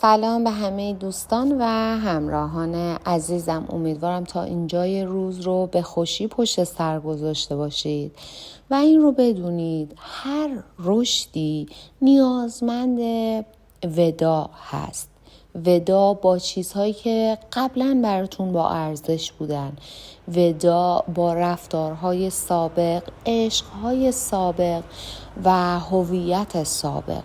سلام به همه دوستان و همراهان عزیزم. امیدوارم تا اینجای روز رو به خوشی پشت سر گذاشته باشید و این رو بدونید هر رشدی نیازمند وداع هست. وداع با چیزهایی که قبلا براتون با ارزش بودن، وداع با رفتارهای سابق، عشقهای سابق و هویت سابق.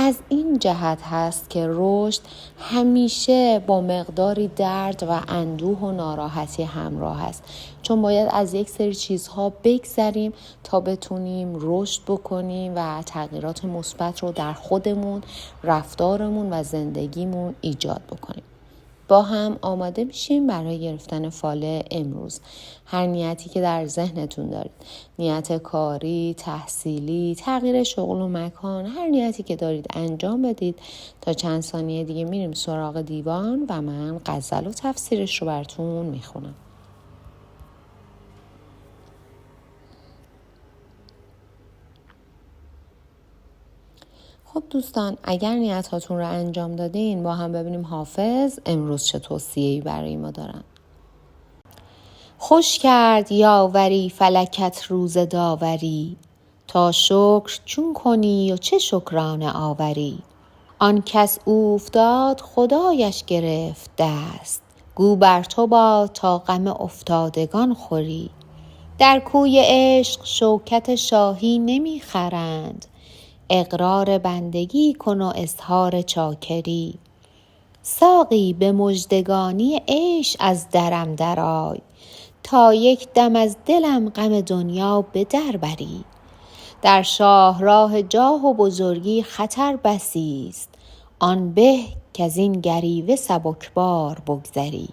از این جهت هست که رشد همیشه با مقداری درد و اندوه و ناراحتی همراه است، چون باید از یک سری چیزها بگذریم تا بتونیم رشد بکنیم و تغییرات مثبت رو در خودمون، رفتارمون و زندگیمون ایجاد بکنیم. با هم آماده میشیم برای گرفتن فال امروز. هر نیتی که در ذهنتون دارید، نیت کاری، تحصیلی، تغییر شغل و مکان، هر نیتی که دارید انجام بدید. تا چند ثانیه دیگه میریم سراغ دیوان و من غزل و تفسیرش رو براتون میخونم. خب دوستان، اگر نیتاتون رو انجام دادین با هم ببینیم حافظ امروز چه توصیه‌ای برای ما دارن. خوش کرد یاوری فلکت روز داوری، تا شکر چون کنی و چه شکرانه آوری. آن کس اوفتاد خدایش گرفت دست، گو بر تو باد تا غم افتادگان خوری. در کوی عشق شوکت شاهی نمی خرند، اقرار بندگی کن و اظهار چاکری. ساقی به مژدگانی عیش از درم درآی، تا یک دم از دلم غم دنیا به در بری. در شاهراه جاه و بزرگی خطر بسی است، آن به کز این گریوه سبکبار بگذری.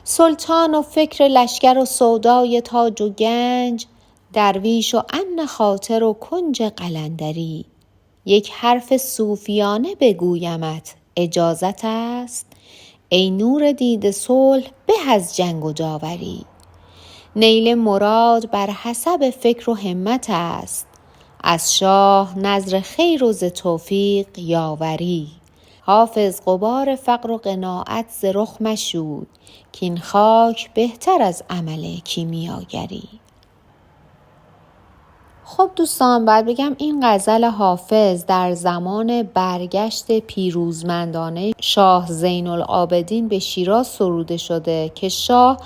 سلطان و فکر لشکر و سودای تاج و گنج، درویش و امن خاطر و کنج قلندری. یک حرف صوفیانه بگویمت اجازت است، ای نور دیده صلح به از جنگ و داوری. نیل مراد بر حسب فکر و همت است، از شاه نذر خیر و ز توفیق یاوری. حافظ غبار فقر و قناعت ز رخ مشوی، کین خاک بهتر از عمل کیمیاگری. خب دوستان، باید بگم این غزل حافظ در زمان برگشت پیروزمندانه شاه زین العابدین به شیراز سروده شده که شاه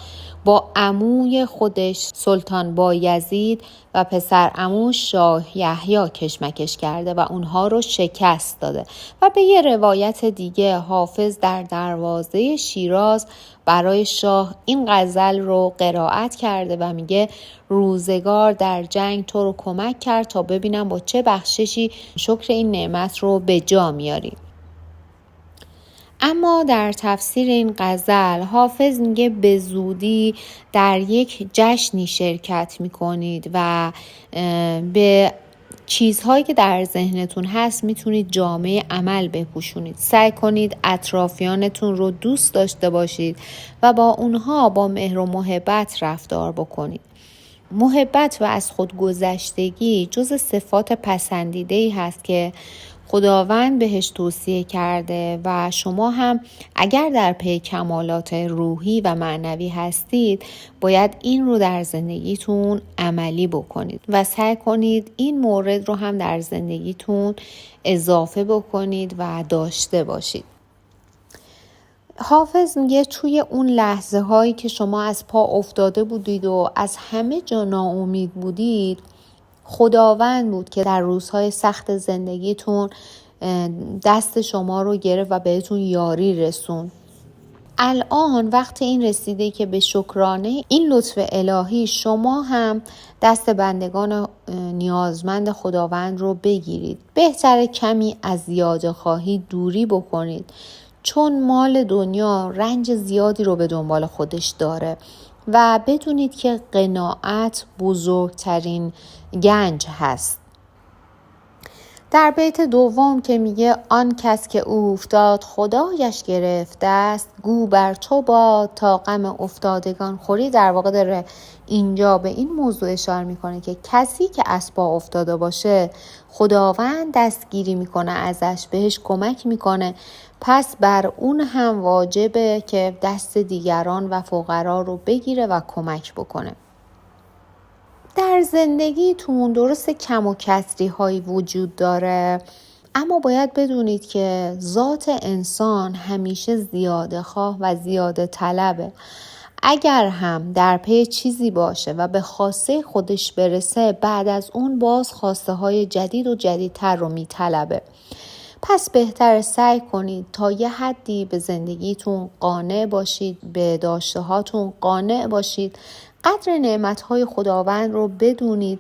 با عموی خودش سلطان بایزید و پسر عموش شاه یحیی کشمکش کرده و اونها رو شکست داده. و به یه روایت دیگه حافظ در دروازه شیراز برای شاه این غزل رو قرائت کرده و میگه روزگار در جنگ تو رو کمک کرد تا ببینم با چه بخششی شکر این نعمت رو به جا میاری. اما در تفسیر این غزل حافظ میگه به زودی در یک جشنی شرکت میکنید و به چیزهایی که در ذهنتون هست میتونید جامعه عمل بپوشونید. سعی کنید اطرافیانتون رو دوست داشته باشید و با اونها با مهر و محبت رفتار بکنید. محبت و از خودگذشتگی جز صفات پسندیده‌ای هست که خداوند بهش توصیه کرده و شما هم اگر در پی کمالات روحی و معنوی هستید باید این رو در زندگیتون عملی بکنید و سعی کنید این مورد رو هم در زندگیتون اضافه بکنید و داشته باشید. حافظ میگه توی اون لحظه هایی که شما از پا افتاده بودید و از همه جا ناامید بودید، خداوند بود که در روزهای سخت زندگیتون دست شما رو گرفت و بهتون یاری رسون. الان وقت این رسیده که به شکرانه این لطف الهی شما هم دست بندگان نیازمند خداوند رو بگیرید. بهتره کمی از زیاده خواهی دوری بکنید، چون مال دنیا رنج زیادی رو به دنبال خودش داره و بدونید که قناعت بزرگترین گنج هست. در بیت دوم که میگه آن کس که اوفتاد خدایش گرفته است، گو بر تو باد تا غم افتادگان خوری. در واقع داره اینجا به این موضوع اشاره میکنه که کسی که از پا افتاده باشه خداوند دستگیری میکنه ازش، بهش کمک میکنه، پس بر اون هم واجبه که دست دیگران و فقرا رو بگیره و کمک بکنه. در زندگیتون درست کم و کسری هایی وجود داره، اما باید بدونید که ذات انسان همیشه زیاده خواه و زیاده طلبه. اگر هم در پی چیزی باشه و به خواسته خودش برسه، بعد از اون باز خواسته های جدید و جدیدتر رو میطلبه. پس بهتر سعی کنید تا یه حدی به زندگیتون قانع باشید، به داشته هاتون قانع باشید، قدر نعمتهای خداوند رو بدونید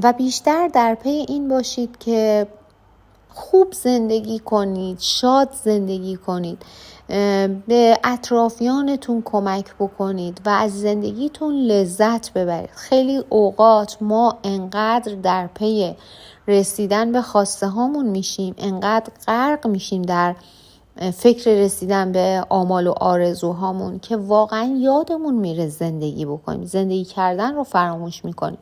و بیشتر در پی این باشید که خوب زندگی کنید، شاد زندگی کنید، به اطرافیانتون کمک بکنید و از زندگیتون لذت ببرید. خیلی اوقات ما انقدر در پی رسیدن به خواسته هامون میشیم، انقدر غرق میشیم در فکر رسیدن به آمال و آرزوهامون که واقعا یادمون میره زندگی بکنیم. زندگی کردن رو فراموش میکنیم.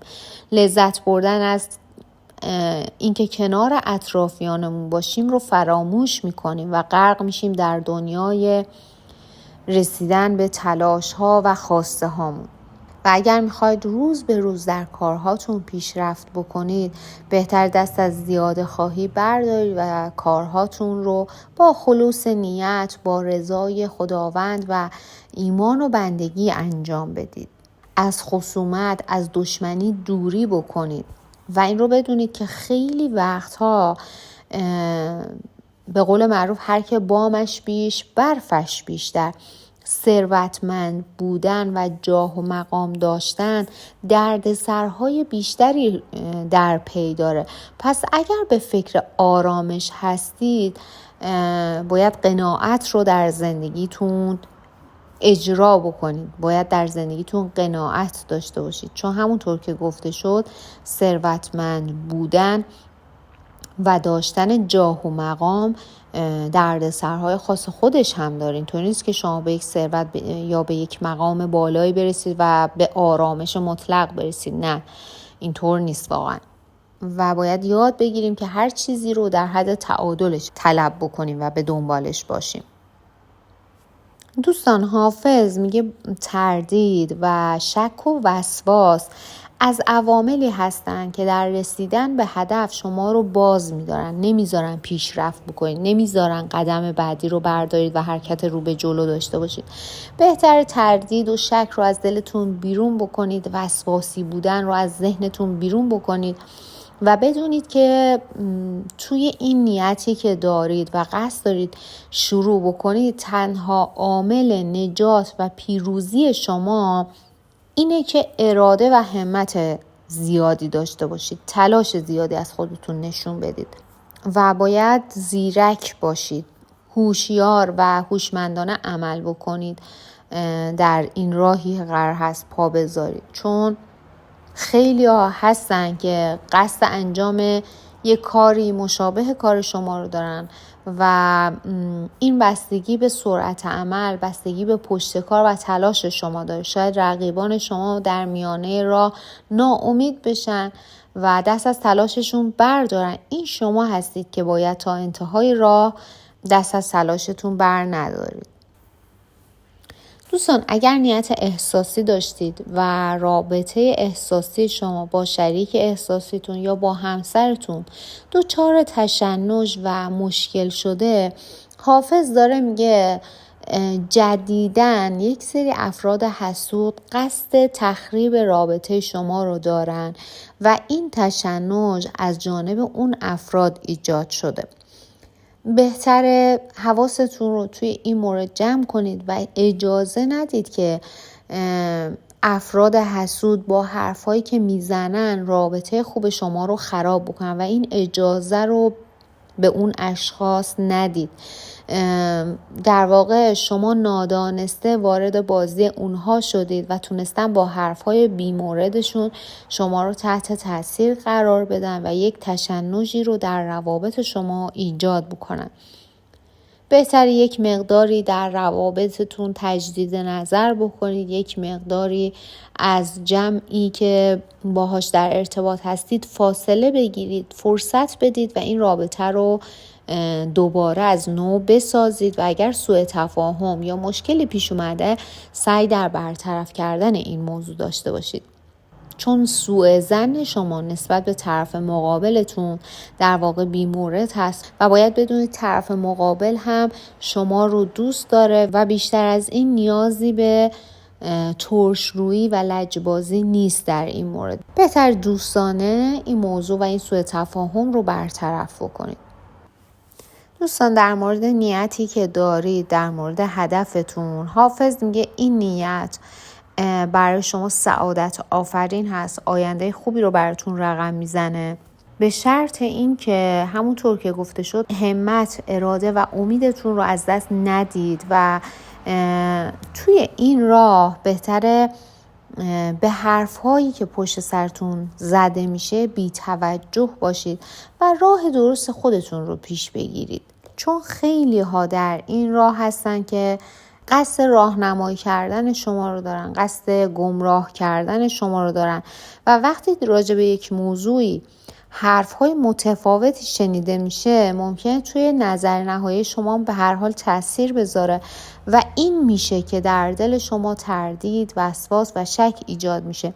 لذت بردن از اینکه کنار اطرافیانمون باشیم رو فراموش میکنیم و غرق میشیم در دنیای رسیدن به تلاش ها و خواسته هامون. و اگر میخواید روز به روز در کارهاتون پیشرفت بکنید، بهتر دست از زیاده خواهی بردارید و کارهاتون رو با خلوص نیت، با رضای خداوند و ایمان و بندگی انجام بدید. از خصومت، از دشمنی دوری بکنید و این رو بدونید که خیلی وقتها به قول معروف هر که بامش بیش برفش بیشتر. ثروتمند بودن و جاه و مقام داشتن دردسرهای بیشتری در پی داره. پس اگر به فکر آرامش هستید، باید قناعت رو در زندگیتون اجرا بکنید. باید در زندگیتون قناعت داشته باشید، چون همونطور که گفته شد ثروتمند بودن و داشتن جاه و مقام دردسرهای خاص خودش هم داره. اینطوری نیست که شما به یک ثروت یا به یک مقام بالایی برسید و به آرامش مطلق برسید. نه، اینطور نیست واقعا. و باید یاد بگیریم که هر چیزی رو در حد تعادلش طلب بکنیم و به دنبالش باشیم. دوستان، حافظ میگه تردید و شک و وسواس از عواملی هستن که در رسیدن به هدف شما رو باز می‌دارن، نمیذارن پیشرفت بکنید، نمیذارن قدم بعدی رو بردارید و حرکت رو به جلو داشته باشید. بهتر تردید و شک رو از دلتون بیرون بکنید، وسواسی بودن رو از ذهنتون بیرون بکنید و بدونید که توی این نیتی که دارید و قصد دارید شروع بکنید، تنها عامل نجات و پیروزی شما اینه که اراده و همت زیادی داشته باشید، تلاش زیادی از خودتون نشون بدید و باید زیرک باشید، هوشیار و هوشمندانه عمل بکنید. در این راهی قرار هست پا بذارید، چون خیلی ها هستن که قصد انجام یک کاری مشابه کار شما رو دارن و این بستگی به سرعت عمل، بستگی به پشت کار و تلاش شما داره. شاید رقیبان شما در میانه راه ناامید بشن و دست از تلاششون بردارن. این شما هستید که باید تا انتهای راه دست از تلاشتون بر ندارید. دوستان، اگر نیت احساسی داشتید و رابطه احساسی شما با شریک احساسیتون یا با همسرتون دچار تشنج و مشکل شده، حافظ داره میگه جدیداً یک سری افراد حسود قصد تخریب رابطه شما رو دارن و این تشنج از جانب اون افراد ایجاد شده. بهتره حواستون رو توی این مورد جمع کنید و اجازه ندید که افراد حسود با حرفایی که میزنن رابطه خوب شما رو خراب بکنن و این اجازه رو به اون اشخاص ندید. در واقع شما نادانسته وارد بازی اونها شدید و تونستن با حرفهای بی‌موردشون شما رو تحت تاثیر قرار بدن و یک تشنجی رو در روابط شما ایجاد بکنن. بهتره یک مقداری در روابطتون تجدید نظر بکنید، یک مقداری از جمعی که باهاش در ارتباط هستید فاصله بگیرید، فرصت بدید و این رابطه رو دوباره از نو بسازید و اگر سوء تفاهم یا مشکلی پیش اومده سعی در برطرف کردن این موضوع داشته باشید. چون سوء ظن شما نسبت به طرف مقابلتون در واقع بی‌مورد هست و باید بدونید طرف مقابل هم شما رو دوست داره و بیشتر از این نیازی به ترش‌رویی و لجبازی نیست. در این مورد بهتر دوستانه این موضوع و این سوء تفاهم رو برطرف بکنید. دوستان، در مورد نیتی که دارید، در مورد هدفتون، حافظ میگه این نیت برای شما سعادت آفرین هست، آینده خوبی رو براتون رقم میزنه، به شرط این که همونطور که گفته شد همت، اراده و امیدتون رو از دست ندید و توی این راه بهتره به حرفهایی که پشت سرتون زده میشه بی توجه باشید و راه درست خودتون رو پیش بگیرید. چون خیلی ها در این راه هستن که قصد راهنمایی کردن شما رو دارن، قصد گمراه کردن شما رو دارن و وقتی راجع به یک موضوعی حرفهای متفاوتی شنیده میشه ممکنه توی نظر نهایی شما به هر حال تأثیر بذاره و این میشه که در دل شما تردید، وسواس و شک ایجاد میشه.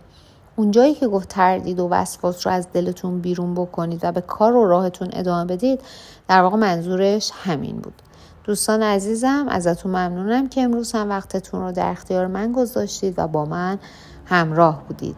اونجایی که گفت تردید و وسواس رو از دلتون بیرون بکنید و به کار و راهتون ادامه بدید، در واقع منظورش همین بود. دوستان عزیزم، ازتون ممنونم که امروز هم وقتتون رو در اختیار من گذاشتید و با من همراه بودید.